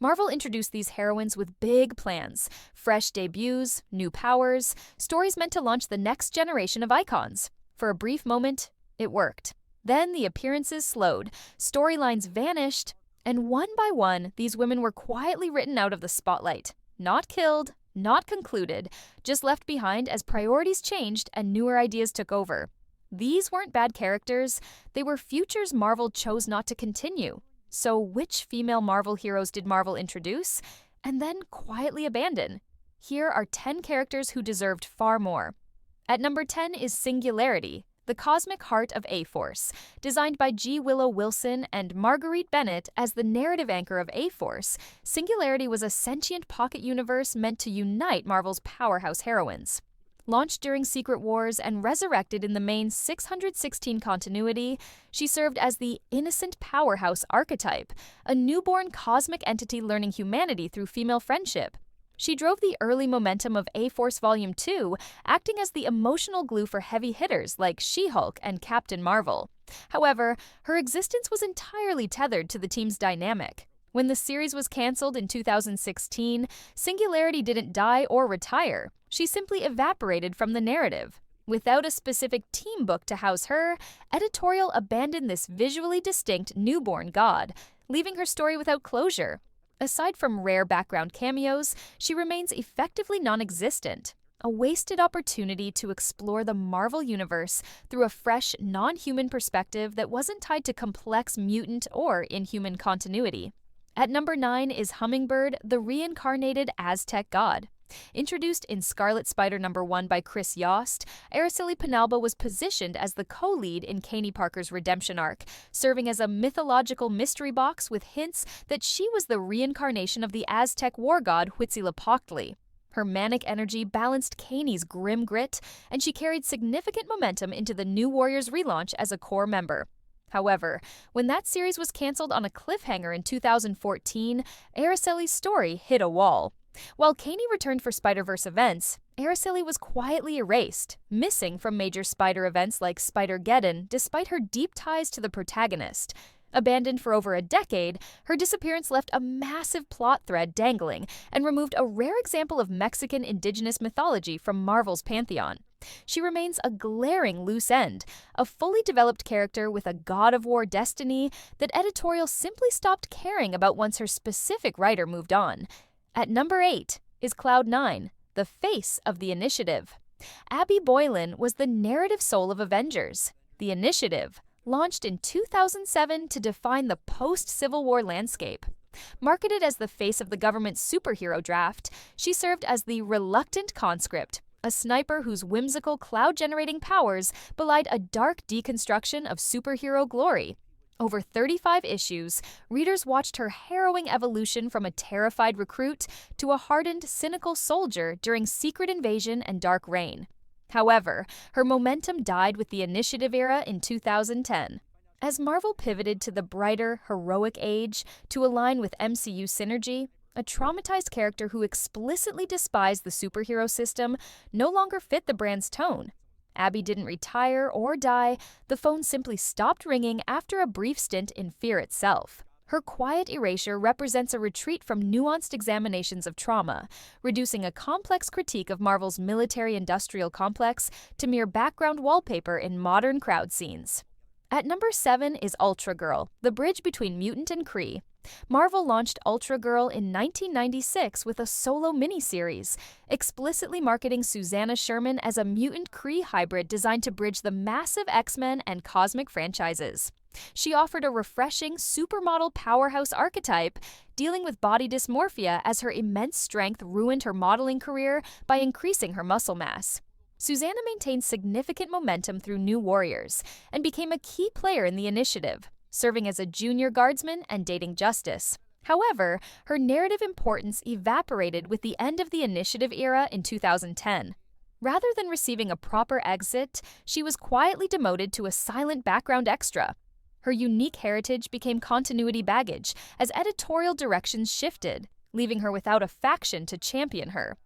Marvel introduced these heroines with big plans, fresh debuts, new powers, stories meant to launch the next generation of icons. For a brief moment, it worked. Then the appearances slowed, storylines vanished, and one by one, these women were quietly written out of the spotlight. Not killed, not concluded, just left behind as priorities changed and newer ideas took over. These weren't bad characters, they were futures Marvel chose not to continue. So which female Marvel heroes did Marvel introduce and then quietly abandon? Here are 10 characters who deserved far more. At number 10 is Singularity, the cosmic heart of A-Force, designed by G. Willow Wilson and Marguerite Bennett as the narrative anchor of A-Force. Singularity was a sentient pocket universe meant to unite Marvel's powerhouse heroines. Launched during Secret Wars and resurrected in the main 616 continuity, she served as the innocent powerhouse archetype, a newborn cosmic entity learning humanity through female friendship. She drove the early momentum of A-Force Volume 2, acting as the emotional glue for heavy hitters like She-Hulk and Captain Marvel. However, her existence was entirely tethered to the team's dynamic. When the series was canceled in 2016, Singularity didn't die or retire. She simply evaporated from the narrative. Without a specific team book to house her, editorial abandoned this visually distinct newborn god, leaving her story without closure. Aside from rare background cameos, she remains effectively non-existent, a wasted opportunity to explore the Marvel Universe through a fresh, non-human perspective that wasn't tied to complex mutant or inhuman continuity. At number 9 is Hummingbird, the reincarnated Aztec god. Introduced in Scarlet Spider #1 by Chris Yost, Araceli Penalba was positioned as the co-lead in Kaney Parker's redemption arc, serving as a mythological mystery box with hints that she was the reincarnation of the Aztec war god Huitzilopochtli. Her manic energy balanced Kaney's grim grit, and she carried significant momentum into the New Warriors relaunch as a core member. However, when that series was canceled on a cliffhanger in 2014, Araceli's story hit a wall. While Kaney returned for Spider-Verse events, Araceli was quietly erased, missing from major Spider events like Spider-Geddon despite her deep ties to the protagonist. Abandoned for over a decade, her disappearance left a massive plot thread dangling and removed a rare example of Mexican indigenous mythology from Marvel's pantheon. She remains a glaring loose end, a fully developed character with a God of War destiny that editorial simply stopped caring about once her specific writer moved on. At number 8 is Cloud9, the face of the Initiative. Abby Boylan was the narrative soul of Avengers. The Initiative, launched in 2007 to define the post-Civil War landscape. Marketed as the face of the government's superhero draft, she served as the reluctant conscript, a sniper whose whimsical cloud-generating powers belied a dark deconstruction of superhero glory. Over 35 issues, readers watched her harrowing evolution from a terrified recruit to a hardened, cynical soldier during Secret Invasion and Dark Reign. However, her momentum died with the Initiative era in 2010. As Marvel pivoted to the brighter, heroic age to align with MCU synergy, a traumatized character who explicitly despised the superhero system no longer fit the brand's tone. Abby didn't retire or die, the phone simply stopped ringing after a brief stint in Fear itself. Her quiet erasure represents a retreat from nuanced examinations of trauma, reducing a complex critique of Marvel's military-industrial complex to mere background wallpaper in modern crowd scenes. At number 7 is Ultra Girl, the bridge between mutant and Kree. Marvel launched Ultra Girl in 1996 with a solo miniseries, explicitly marketing Susanna Sherman as a mutant Kree hybrid designed to bridge the massive X-Men and cosmic franchises. She offered a refreshing supermodel powerhouse archetype, dealing with body dysmorphia as her immense strength ruined her modeling career by increasing her muscle mass. Susanna maintained significant momentum through New Warriors and became a key player in the Initiative, serving as a junior guardsman and dating Justice. However, her narrative importance evaporated with the end of the Initiative era in 2010. Rather than receiving a proper exit, she was quietly demoted to a silent background extra. Her unique heritage became continuity baggage as editorial directions shifted, leaving her without a faction to champion her.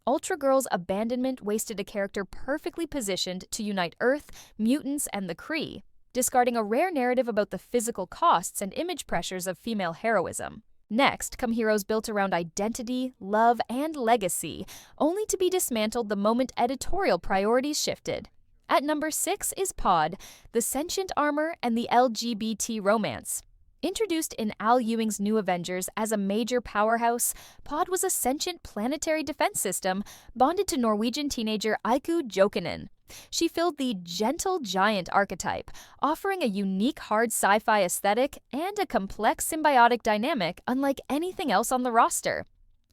Ultra Girl's abandonment wasted a character perfectly positioned to unite Earth, mutants, and the Kree, discarding a rare narrative about the physical costs and image pressures of female heroism. Next come heroes built around identity, love, and legacy, only to be dismantled the moment editorial priorities shifted. At number 6 is Pod, the sentient armor and the LGBT romance. Introduced in Al Ewing's New Avengers as a major powerhouse, Pod was a sentient planetary defense system bonded to Norwegian teenager Aiku Jokinen. She filled the gentle giant archetype, offering a unique hard sci-fi aesthetic and a complex symbiotic dynamic unlike anything else on the roster.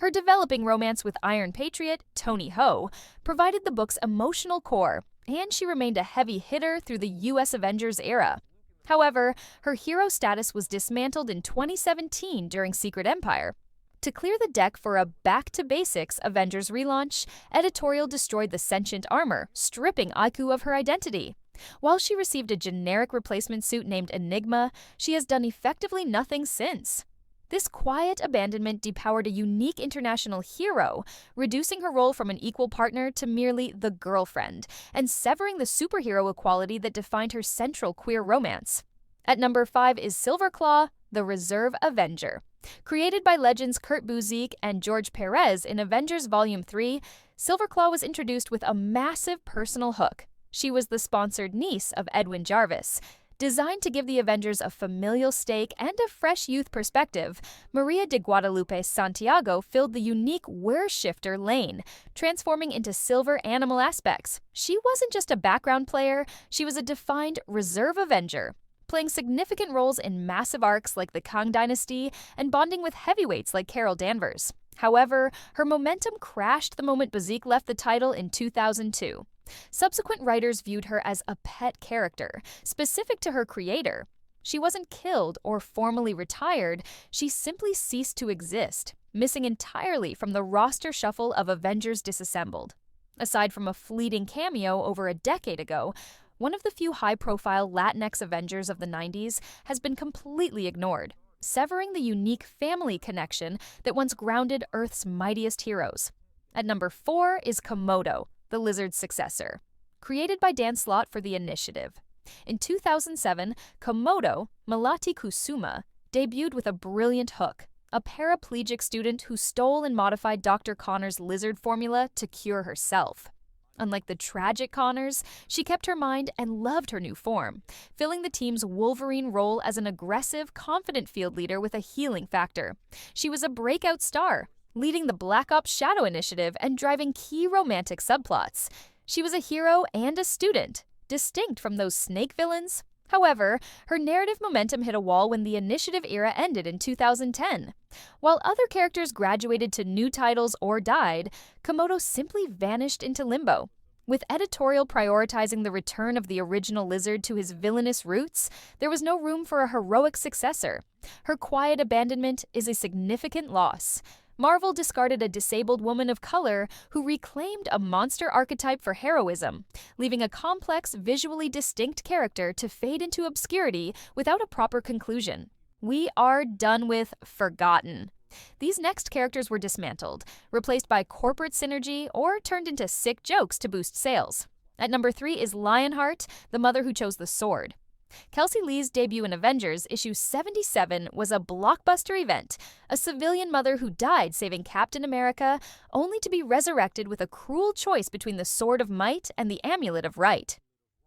Her developing romance with Iron Patriot, Tony Ho, provided the book's emotional core, and she remained a heavy hitter through the US Avengers era. However, her hero status was dismantled in 2017 during Secret Empire. To clear the deck for a back-to-basics Avengers relaunch, editorial destroyed the sentient armor, stripping Aiku of her identity. While she received a generic replacement suit named Enigma, she has done effectively nothing since. This quiet abandonment depowered a unique international hero, reducing her role from an equal partner to merely the girlfriend, and severing the superhero equality that defined her central queer romance. At number 5 is Silverclaw, the Reserve Avenger. Created by legends Kurt Busiek and George Perez in Avengers Volume 3, Silverclaw was introduced with a massive personal hook. She was the sponsored niece of Edwin Jarvis. Designed to give the Avengers a familial stake and a fresh youth perspective, Maria de Guadalupe Santiago filled the unique Were-shifter lane, transforming into silver animal aspects. She wasn't just a background player, she was a defined Reserve Avenger, playing significant roles in massive arcs like the Kang Dynasty and bonding with heavyweights like Carol Danvers. However, her momentum crashed the moment Busiek left the title in 2002. Subsequent writers viewed her as a pet character, specific to her creator. She wasn't killed or formally retired, she simply ceased to exist, missing entirely from the roster shuffle of Avengers Disassembled. Aside from a fleeting cameo over a decade ago, one of the few high-profile Latinx Avengers of the 90s has been completely ignored, severing the unique family connection that once grounded Earth's mightiest heroes. At number 4 is Komodo, the Lizard's successor. Created by Dan Slott for the Initiative. In 2007, Komodo, Malati Kusuma, debuted with a brilliant hook, a paraplegic student who stole and modified Dr. Connor's lizard formula to cure herself. Unlike the tragic Connors, she kept her mind and loved her new form, filling the team's Wolverine role as an aggressive, confident field leader with a healing factor. She was a breakout star, leading the Black Ops Shadow Initiative and driving key romantic subplots. She was a hero and a student, distinct from those snake villains. However, her narrative momentum hit a wall when the Initiative era ended in 2010. While other characters graduated to new titles or died, Komodo simply vanished into limbo. With editorial prioritizing the return of the original lizard to his villainous roots, there was no room for a heroic successor. Her quiet abandonment is a significant loss. Marvel discarded a disabled woman of color who reclaimed a monster archetype for heroism, leaving a complex, visually distinct character to fade into obscurity without a proper conclusion. We are done with Forgotten. These next characters were dismantled, replaced by corporate synergy, or turned into sick jokes to boost sales. At number 3 is Lionheart, the mother who chose the sword. Kelsey Lee's debut in Avengers issue 77 was a blockbuster event, a civilian mother who died saving Captain America, only to be resurrected with a cruel choice between the Sword of Might and the Amulet of Right.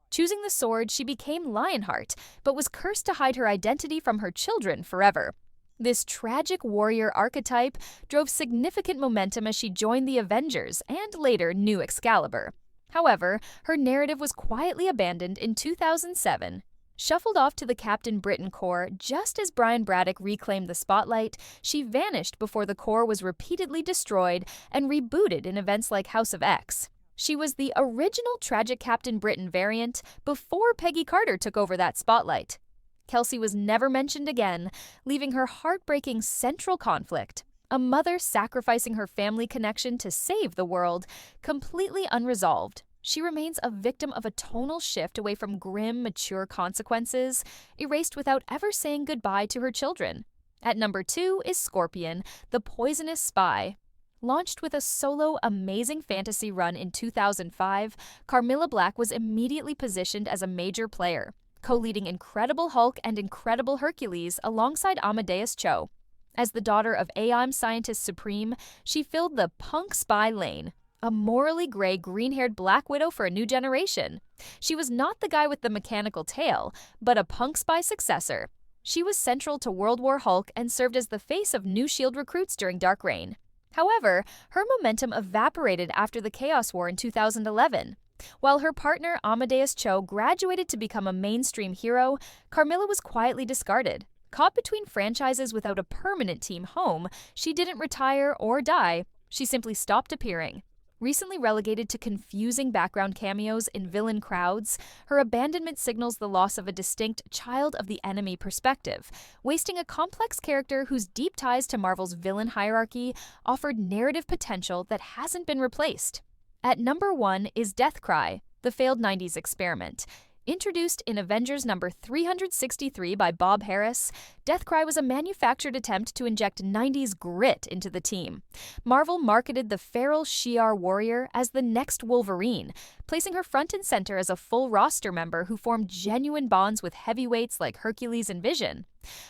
Choosing the sword, she became Lionheart, but was cursed to hide her identity from her children forever. This tragic warrior archetype drove significant momentum as she joined the Avengers and later New Excalibur. However, her narrative was quietly abandoned in 2007. Shuffled off to the Captain Britain Corps just as Brian Braddock reclaimed the spotlight, she vanished before the Corps was repeatedly destroyed and rebooted in events like House of X. She was the original tragic Captain Britain variant before Peggy Carter took over that spotlight. Kelsey was never mentioned again, leaving her heartbreaking central conflict, a mother sacrificing her family connection to save the world, completely unresolved. She remains a victim of a tonal shift away from grim, mature consequences, erased without ever saying goodbye to her children. At number 2 is Scorpion, the Poisonous Spy. Launched with a solo Amazing Fantasy run in 2005, Carmilla Black was immediately positioned as a major player, co-leading Incredible Hulk and Incredible Hercules alongside Amadeus Cho. As the daughter of AIM Scientist Supreme, she filled the punk spy lane, a morally gray green-haired Black Widow for a new generation. She was not the guy with the mechanical tail, but a punk spy successor. She was central to World War Hulk and served as the face of new SHIELD recruits during Dark Reign. However, her momentum evaporated after the Chaos War in 2011. While her partner Amadeus Cho graduated to become a mainstream hero, Carmilla was quietly discarded. Caught between franchises without a permanent team home, she didn't retire or die, she simply stopped appearing. Recently relegated to confusing background cameos in villain crowds, her abandonment signals the loss of a distinct child of the enemy perspective, wasting a complex character whose deep ties to Marvel's villain hierarchy offered narrative potential that hasn't been replaced. At number 1 is Deathcry, the failed 90s experiment. Introduced in Avengers number 363 by Bob Harris, Deathcry was a manufactured attempt to inject 90s grit into the team. Marvel marketed the feral Shi'ar warrior as the next Wolverine, placing her front and center as a full roster member who formed genuine bonds with heavyweights like Hercules and Vision.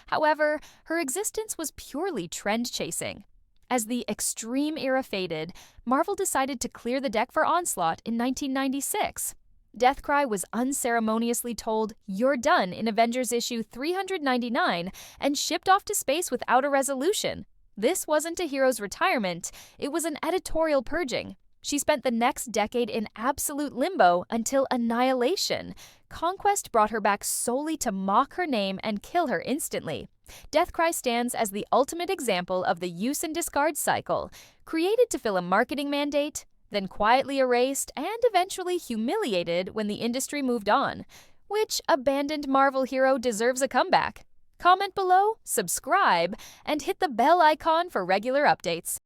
However, her existence was purely trend-chasing. As the Extreme era faded, Marvel decided to clear the deck for Onslaught in 1996. Deathcry was unceremoniously told, "You're done" in Avengers issue 399 and shipped off to space without a resolution. This wasn't a hero's retirement, it was an editorial purging. She spent the next decade in absolute limbo until Annihilation. Conquest brought her back solely to mock her name and kill her instantly. Deathcry stands as the ultimate example of the use and discard cycle, created to fill a marketing mandate, then quietly erased and eventually humiliated when the industry moved on. Which abandoned Marvel hero deserves a comeback? Comment below, subscribe, and hit the bell icon for regular updates.